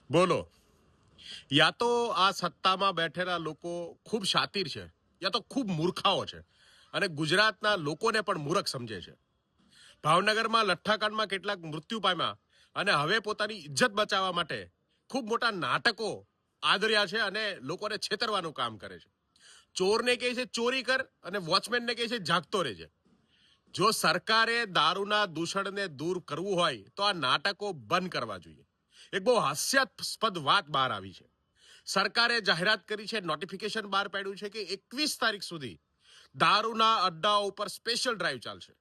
બોલો. યા તો આ સત્તામાં બેઠેલા લોકો ખૂબ શાતિર છે, યા તો ખૂબ મૂર્ખાઓ છે અને ગુજરાતના લોકોને પણ મૂર્ખ સમજે છે. ભાવનગરમાં લઠ્ઠાકાંડમાં કેટલાક મૃત્યુ પામ્યા અને હવે પોતાની ઇજ્જત બચાવવા માટે ખૂબ મોટા નાટકો આદર્યા છે અને લોકોને છેતરવાનું કામ કરે છે. ચોરને કહે છે ચોરી કર અને વોચમેનને કહે છે જાગતો રહેજે. જો સરકારે દારૂના દૂષણને દૂર કરવું હોય તો આ નાટકો બંધ કરવા જોઈએ. એક બહુ હાસ્યાસ્પદ વાત બહાર આવી છે. સરકારે જાહેરાત કરી છે, નોટિફિકેશન બહાર પાડ્યું છે કે 21 તારીખ સુધી દારૂના અડ્ડાઓ ઉપર સ્પેશિયલ ડ્રાઈવ ચાલશે.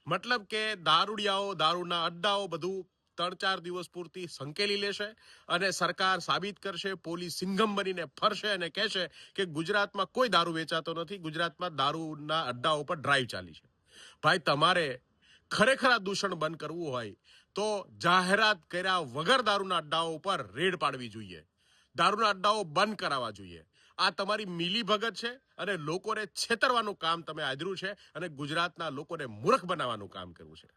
મતલબ કે દારૂડિયાઓ, દારૂના અડ્ડાઓ બધું 3-4 દિવસ પૂરતી સંકેલી લેશે અને સરકાર સાબિત કરશે, પોલીસ સિંઘમ બનીને ફરશે અને કહેશે કે ગુજરાતમાં કોઈ દારૂ વેચાતો નથી, ગુજરાતમાં દારૂના અડ્ડાઓ ઉપર ડ્રાઈવ ચાલી છે. ભાઈ, તમારે ખરેખર આ દૂષણ બંધ કરવું હોય તો જાહેરાત કર્યા વગર દારૂના અડ્ડાઓ ઉપર રેડ પાડવી જોઈએ, દારૂના અડ્ડાઓ બંધ કરાવવા જોઈએ. આ તમારી મિલીભગત છે અને લોકોને છેતરવાનું કામ તમે આદર્યું છે અને ગુજરાતના લોકોને મૂર્ખ બનાવવાનું કામ કર્યું છે.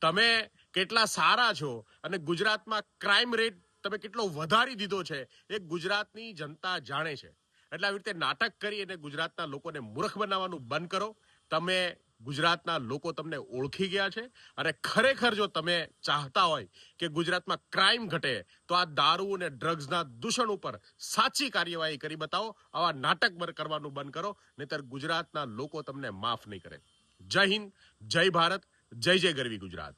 તમે કેટલા સારા છો અને ગુજરાતમાં ક્રાઇમ રેટ તમે કેટલો વધારી દીધો છે એ ગુજરાતની જનતા જાણે છે. એટલે આવી રીતે નાટક કરી અને ગુજરાતના લોકોને મૂર્ખ બનાવવાનું બંધ કરો. તમે ગુજરાતના લોકો તમને ઓળખી ગયા છે અને ખરેખર જો તમે ચાહતા હોય કે ગુજરાતમાં ક્રાઇમ ઘટે તો આ દારૂ અને ડ્રગ્સના દૂષણ ઉપર સાચી કાર્યવાહી કરી બતાવો. આવા નાટક કરવાનું બંધ કરો, નહીતર ગુજરાતના લોકો તમને માફ નહીં કરે. જય હિન્દ, જય ભારત, જય જય ગરવી ગુજરાત.